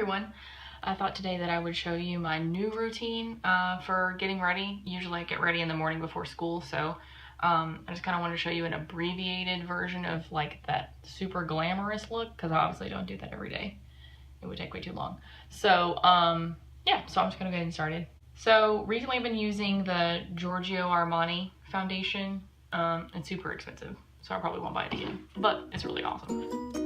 everyone. I thought today that I would show you my new routine for getting ready. Usually I get ready in the morning before school, so I just kind of wanted to show you an abbreviated version of like that super glamorous look, because I obviously don't do that every day. It would take way too long. So yeah, so I'm just gonna go ahead and start it. So recently I've been using the Giorgio Armani foundation. It's super expensive, so I probably won't buy it again, but it's really awesome.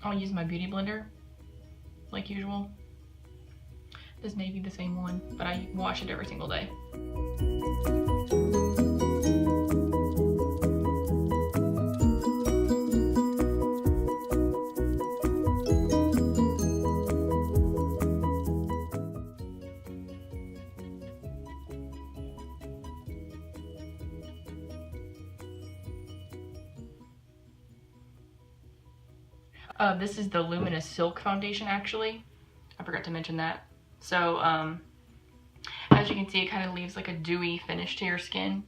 I'll use my beauty blender, like usual. This may be the same one, but I wash it every single day. This is the Luminous Silk Foundation, actually. I forgot to mention that. So, as you can see, it kind of leaves like a dewy finish to your skin.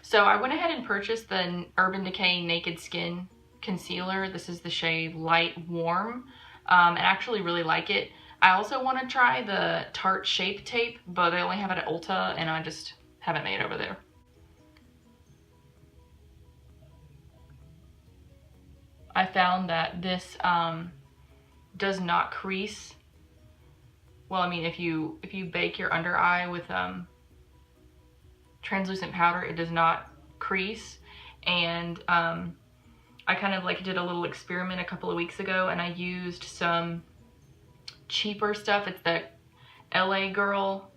So I went ahead and purchased the Urban Decay Naked Skin Concealer. This is the shade Light Warm. I actually really like it. I also want to try the Tarte Shape Tape, but they only have it at Ulta, and I just haven't made it over there. I found that this does not crease. Well, I mean, if you bake your under eye with translucent powder, it does not crease. And I kind of like did a little experiment a couple of weeks ago, and I used some cheaper stuff. It's the LA Girl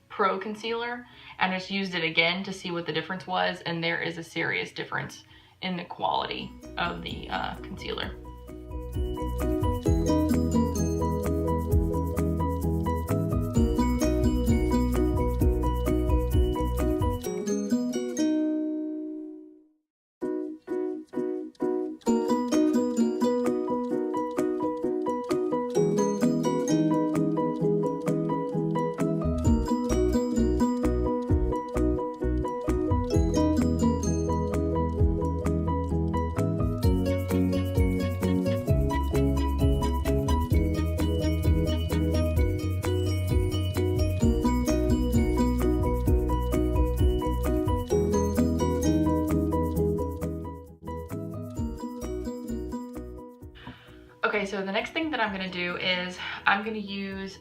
Pro Concealer, and I just used it again to see what the difference was, and there is a serious difference in the quality of the concealer. Okay, so the next thing that I'm gonna do is I'm gonna use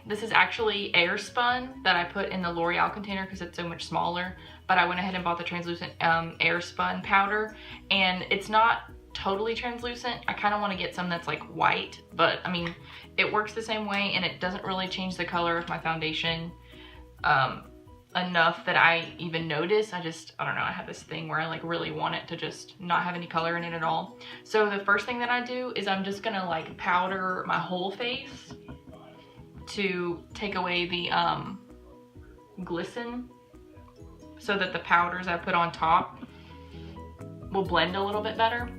this is actually AirSpun that I put in the L'Oreal container because it's so much smaller, but I went ahead and bought the translucent AirSpun powder, and it's not totally translucent. I kind of want to get some that's like white, but I mean, it works the same way, and it doesn't really change the color of my foundation enough that I even notice. I don't know, I have this thing where I like really want it to just not have any color in it at all. So the first thing that I do is I'm just gonna like powder my whole face to take away the glisten, so that the powders I put on top will blend a little bit better.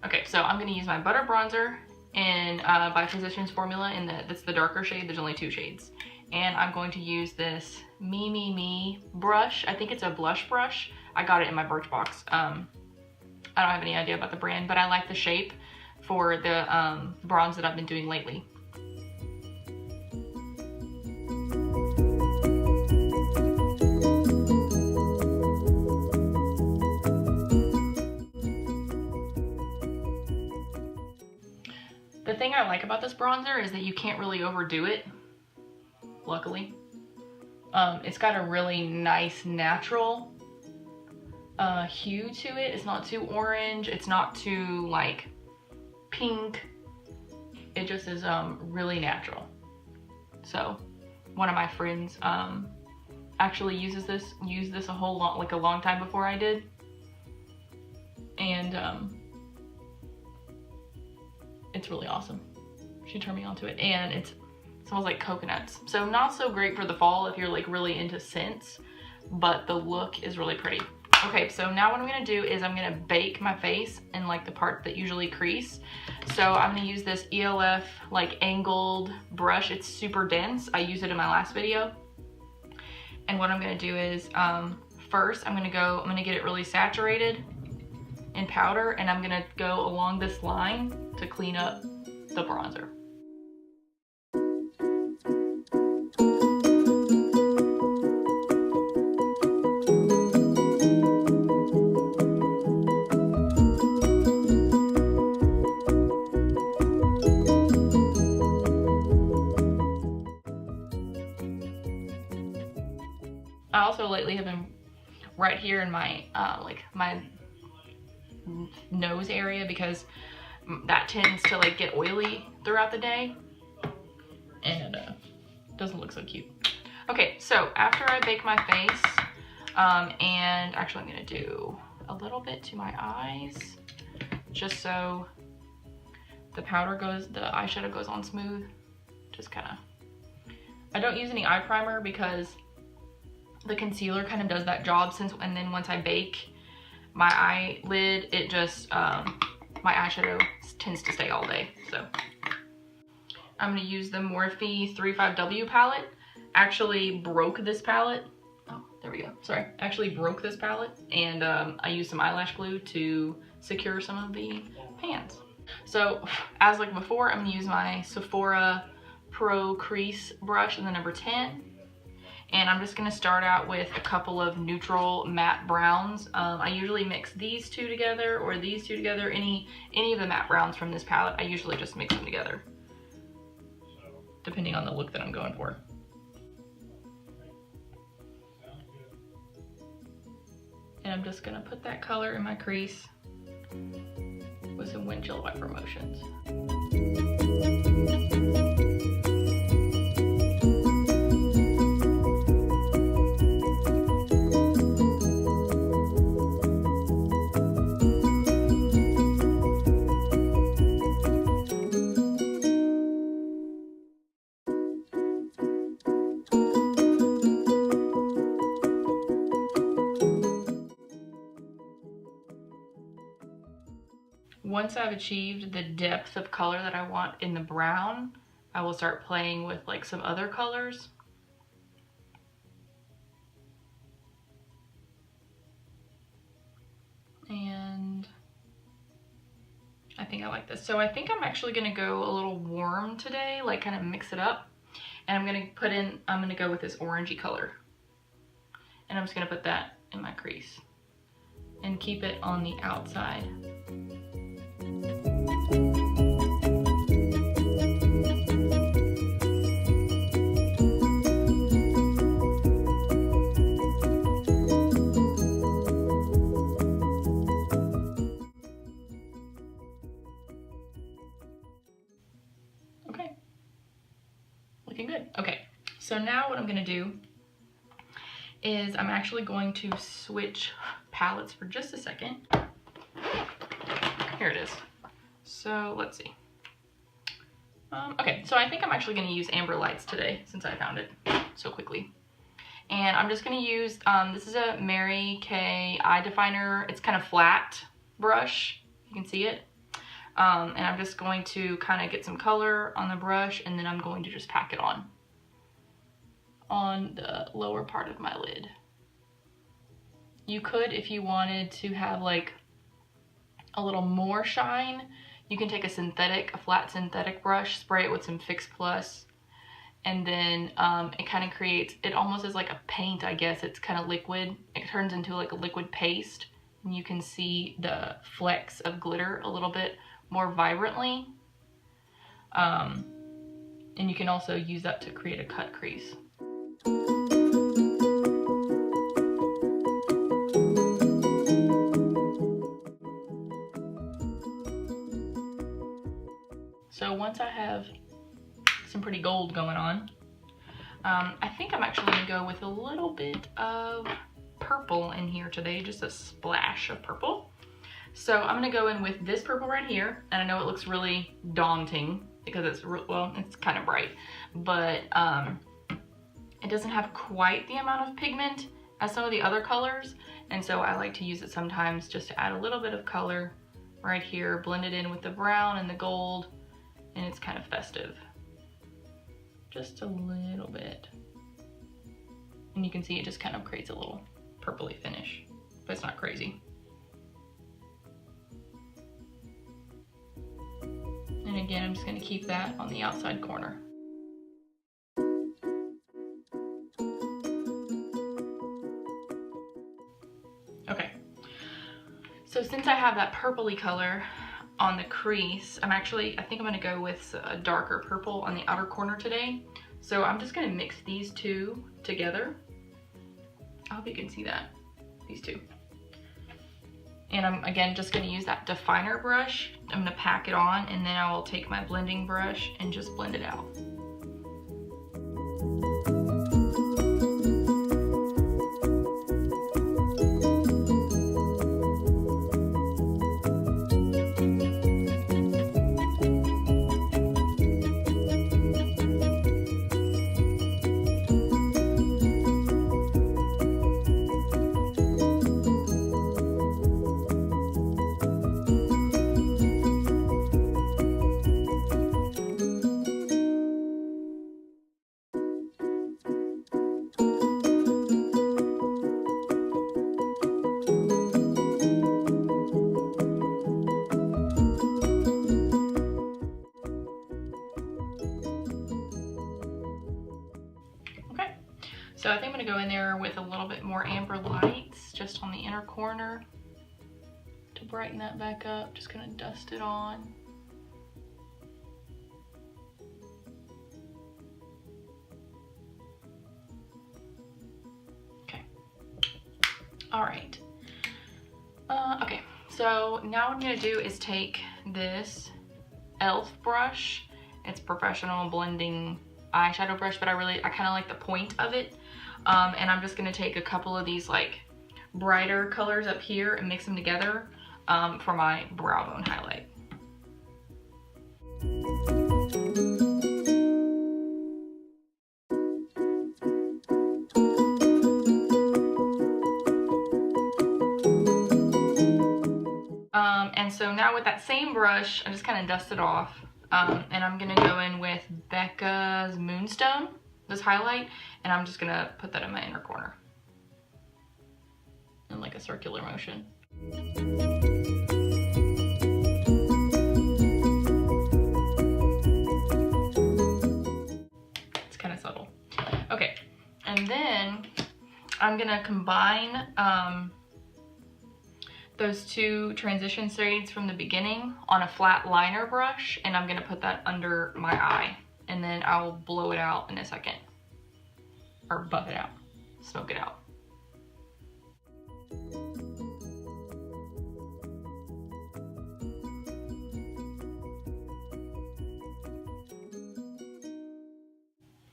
Okay, so I'm gonna use my Butter Bronzer and by Physicians Formula, and that's the darker shade. There's only 2 shades. And I'm going to use this Me brush. I think it's a blush brush. I got it in my Birchbox. I don't have any idea about the brand, but I like the shape for the bronze that I've been doing lately. The thing I like about this bronzer is that you can't really overdo it, luckily. It's got a really nice natural hue to it. It's not too orange, it's not too like pink. It just is really natural. So one of my friends actually used this a long time before I did, and it's really awesome. She turned me onto it, and it smells like coconuts. So not so great for the fall if you're like really into scents, but the look is really pretty. Okay, so now what I'm gonna do is I'm gonna bake my face in like the part that usually crease. So I'm gonna use this ELF like angled brush. It's super dense. I used it in my last video. And what I'm gonna do is, first I'm gonna get it really saturated in powder, and I'm gonna go along this line to clean up the bronzer. I also lately have been right here in my like my nose area, because that tends to like get oily throughout the day, and it doesn't look so cute. Okay, so after I bake my face, and actually I'm gonna do a little bit to my eyes, just so the eyeshadow goes on smooth. Just kind of, I don't use any eye primer because the concealer kind of does that job, and then once I bake my eyelid, it just, my eyeshadow tends to stay all day. So I'm gonna use the Morphe 35W palette. Actually broke this palette. Oh, there we go. Sorry, actually broke this palette, and I used some eyelash glue to secure some of the pans. So as like before, I'm gonna use my Sephora Pro Crease brush in the number 10. And I'm just gonna start out with a couple of neutral matte browns. I usually mix these two together or these two together. Any of the matte browns from this palette, I usually just mix them together, depending on the look that I'm going for. And I'm just gonna put that color in my crease with some windshield wiper motions. Once I've achieved the depth of color that I want in the brown, I will start playing with like some other colors. And I think I like this. So I think I'm actually gonna go a little warm today, like kind of mix it up. And I'm gonna go with this orangey color. And I'm just gonna put that in my crease and keep it on the outside. Okay, looking good. Okay, so now what I'm gonna do is I'm actually going to switch palettes for just a second. Here it is. So let's see. Okay, so I think I'm actually going to use Amber Lights today since I found it so quickly. And I'm just going to use, this is a Mary Kay eye definer. It's kind of flat brush. You can see it. And I'm just going to kind of get some color on the brush, and then I'm going to just pack it on the lower part of my lid. You could, if you wanted to have like a little more shine, you can take a flat synthetic brush, spray it with some Fix Plus, and then it kind of creates, it almost is like a paint, I guess. It's kind of liquid. It turns into like a liquid paste, and you can see the flecks of glitter a little bit more vibrantly. And you can also use that to create a cut crease. So once I have some pretty gold going on, I think I'm actually gonna go with a little bit of purple in here today, just a splash of purple. So I'm gonna go in with this purple right here, and I know it looks really daunting because it's, well, it's kind of bright, but it doesn't have quite the amount of pigment as some of the other colors, and so I like to use it sometimes just to add a little bit of color right here, blend it in with the brown and the gold, and it's kind of festive. Just a little bit. And you can see it just kind of creates a little purpley finish, but it's not crazy. And again, I'm just going to keep that on the outside corner. Okay, so since I have that purpley color on the crease, I think I'm going to go with a darker purple on the outer corner today. So I'm just going to mix these two together. I hope you can see that, these two. And I'm, again, just going to use that definer brush. I'm going to pack it on, and then I will take my blending brush and just blend it out. So I think I'm going to go in there with a little bit more amber lights just on the inner corner to brighten that back up. Just going to dust it on. Okay. All right. Okay, so now what I'm going to do is take this e.l.f. brush. It's professional blending eyeshadow brush, but I kind of like the point of it. And I'm just going to take a couple of these like brighter colors up here and mix them together for my brow bone highlight. And so now with that same brush, I just kind of dust it off. And I'm going to go in with Becca's Moonstone, this highlight, and I'm just going to put that in my inner corner in like a circular motion. It's kind of subtle. Okay, and then I'm going to combine those two transition shades from the beginning on a flat liner brush, and I'm gonna put that under my eye, and then I'll blow it out in a second, or buff it out, smoke it out.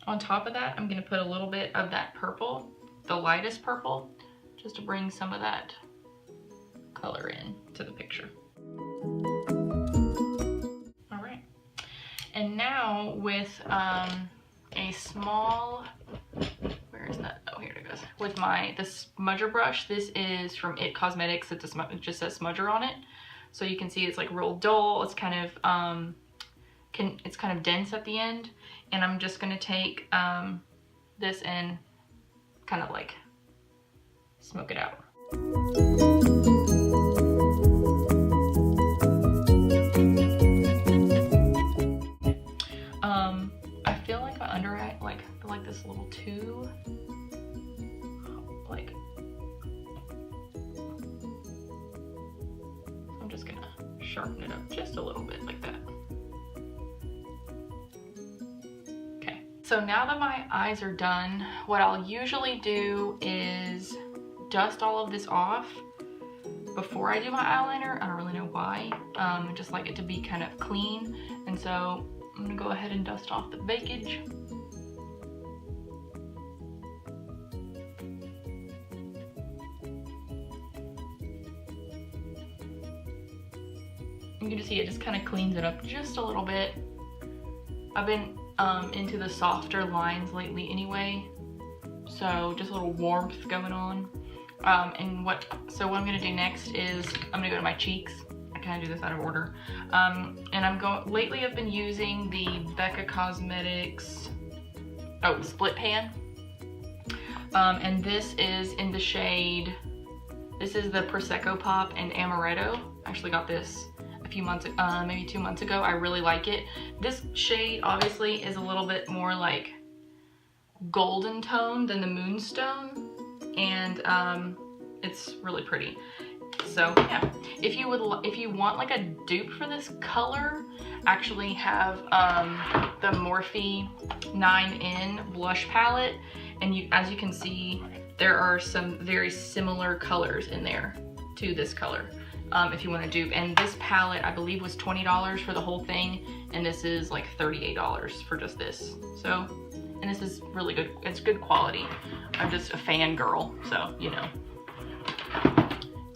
On top of that, I'm gonna put a little bit of that purple, the lightest purple, just to bring some of that color in to the picture. All right, and now with a small, where is that? Oh, here it goes. With the smudger brush. This is from It Cosmetics. It just says smudger on it, so you can see it's like real dull. It's kind of it's kind of dense at the end, and I'm just gonna take this and kind of like smoke it out. I feel like my under eye, like this little too, like, I'm just gonna sharpen it up just a little bit like that. Okay, so now that my eyes are done, what I'll usually do is dust all of this off before I do my eyeliner. I don't really know why. I just like it to be kind of clean, and so I'm gonna go ahead and dust off the bakage. You can just see it just kind of cleans it up just a little bit. I've been into the softer lines lately anyway, so just a little warmth going on. So what I'm gonna do next is I'm gonna go to my cheeks. I kind of do this out of order. Lately I've been using the Becca Cosmetics, split pan. And this is in the shade, this is the Prosecco Pop and Amaretto. I actually got this a few months, maybe 2 months ago. I really like it. This shade obviously is a little bit more like golden tone than the Moonstone, and it's really pretty. So yeah, if you want like a dupe for this color, actually have the Morphe 9N blush palette, and as you can see, there are some very similar colors in there to this color. If you want to dupe, and this palette I believe was $20 for the whole thing, and this is like $38 for just this. So, and this is really good. It's good quality. I'm just a fangirl, so you know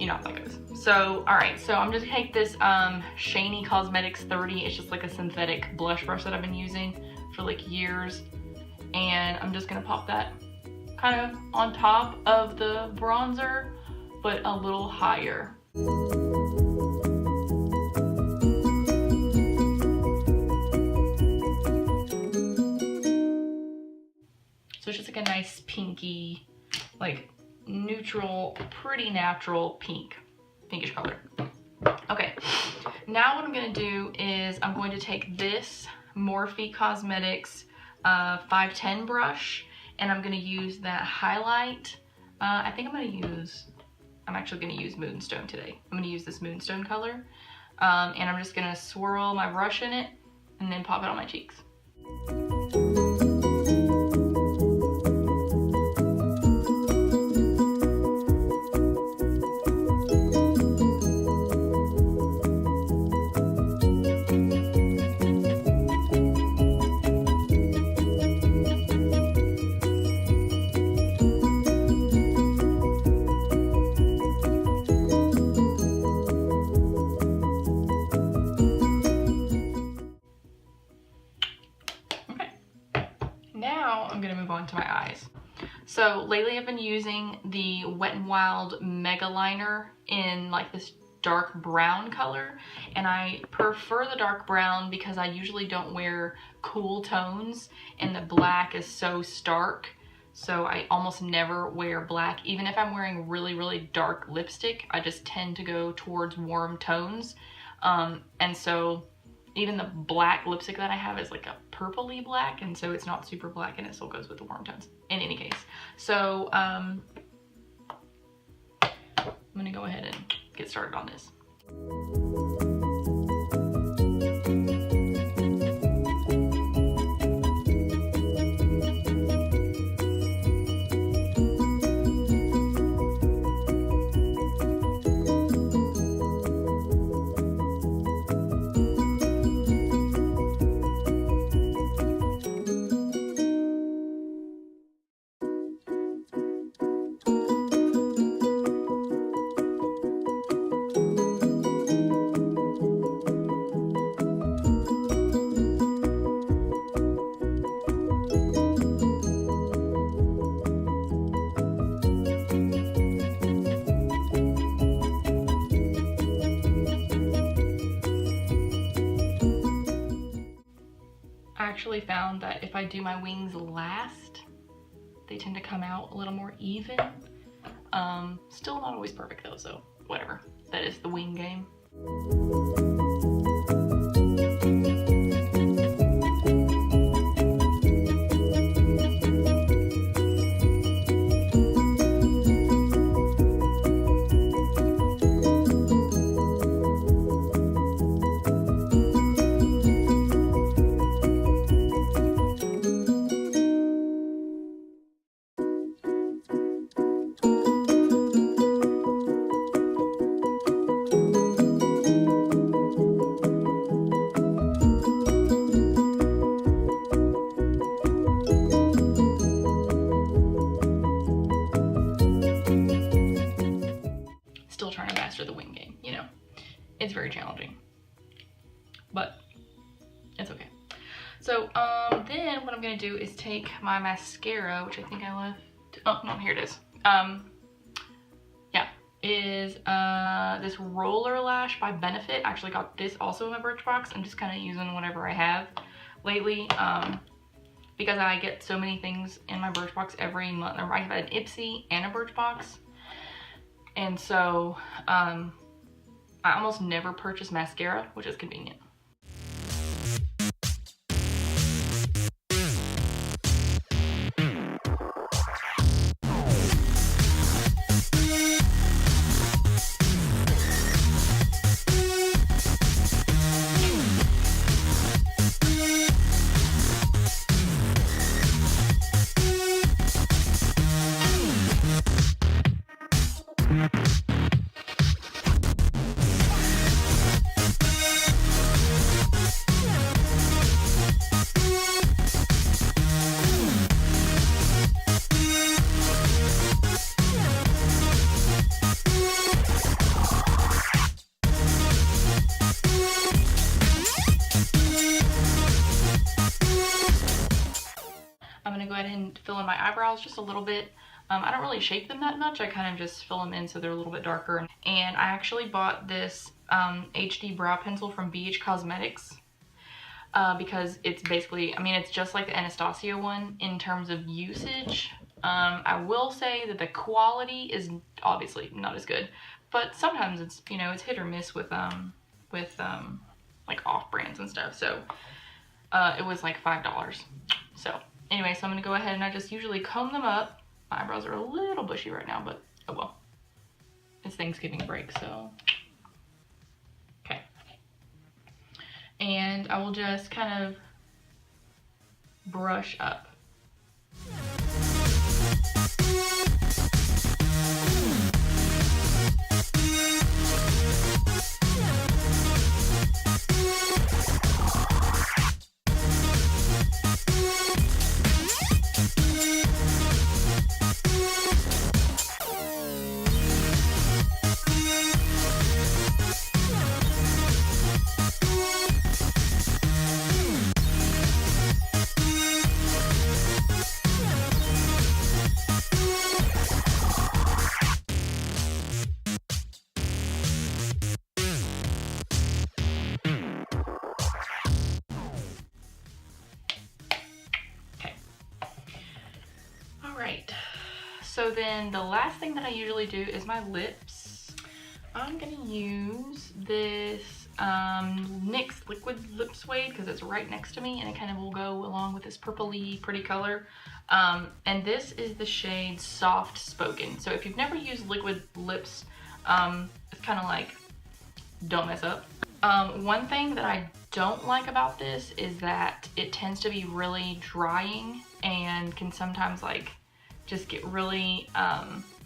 how that goes. So, all right, so I'm just gonna take this Shany Cosmetics 30. It's just like a synthetic blush brush that I've been using for like years, and I'm just gonna pop that kind of on top of the bronzer, but a little higher. So it's just like a nice pinky, like neutral, pretty natural pinkish color. Okay, now what I'm gonna do is I'm going to take this Morphe Cosmetics 510 brush, and I'm gonna use that highlight. I think I'm actually gonna use Moonstone today. I'm gonna use this Moonstone color, and I'm just gonna swirl my brush in it and then pop it on my cheeks. To my eyes. So lately I've been using the Wet n Wild Mega Liner in like this dark brown color, and I prefer the dark brown because I usually don't wear cool tones and the black is so stark, so I almost never wear black. Even if I'm wearing really dark lipstick, I just tend to go towards warm tones, and so even the black lipstick that I have is like a purpley black, and so it's not super black and it still goes with the warm tones in any case. So I'm gonna go ahead and get started on this. Actually found that if I do my wings last, they tend to come out a little more even. Still not always perfect though, so whatever. That is the wing game. The wing game, you know, it's very challenging, but it's okay. So then what I'm gonna do is take my mascara, which I think I left Oh no, here it is. Yeah, is this Roller Lash by Benefit. I actually got this also in my Birchbox. I'm just kind of using whatever I have lately, because I get so many things in my Birchbox every month. I have an Ipsy and a Birchbox, and so I almost never purchase mascara, which is convenient. I'm gonna go ahead and fill in my eyebrows just a little bit. I don't really shape them that much. I kind of just fill them in so they're a little bit darker. And I actually bought this HD brow pencil from BH Cosmetics because it's basically, I mean, it's just like the Anastasia one in terms of usage. I will say that the quality is obviously not as good, but sometimes it's, you know, it's hit or miss with like off brands and stuff. So it was like $5. So anyway, so I'm gonna go ahead and I just usually comb them up. My eyebrows are a little bushy right now, but oh well. It's Thanksgiving break, so. Okay. And I will just kind of brush up. So then the last thing that I usually do is my lips. I'm gonna use this NYX Liquid Lip Suede because it's right next to me and it kind of will go along with this purpley pretty color. And this is the shade Softspoken. So if you've never used liquid lips, it's kind of like, don't mess up. One thing that I don't like about this is that it tends to be really drying and can sometimes like just get really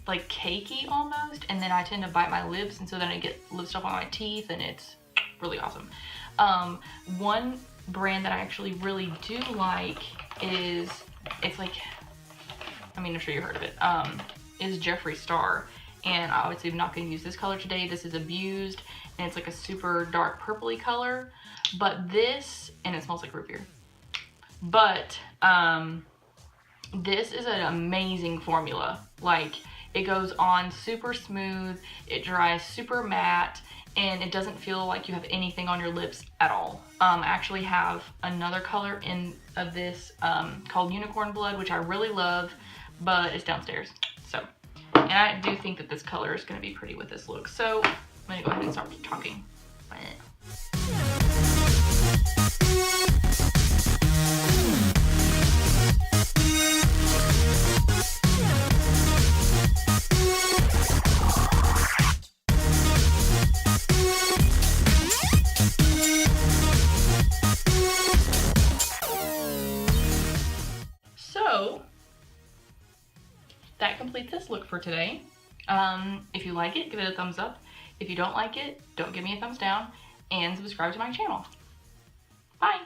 like cakey almost, and then I tend to bite my lips, and so then I get lip stuff on my teeth, and it's really awesome. One brand that I actually really do like is, it's like, I mean, I'm sure you heard of it, is Jeffree Star. And I obviously am not going to use this color today. This is Abused, and it's like a super dark purpley color. But this, and it smells like root beer. But this is an amazing formula. Like, it goes on super smooth, it dries super matte, and it doesn't feel like you have anything on your lips at all. I actually have another color of this called Unicorn Blood, which I really love, but it's downstairs. So, and I do think that this color is going to be pretty with this look. So I'm going to go ahead and start talking. So that completes this look for today. If you like it, give it a thumbs up. If you don't like it, don't give me a thumbs down, and subscribe to my channel. Bye!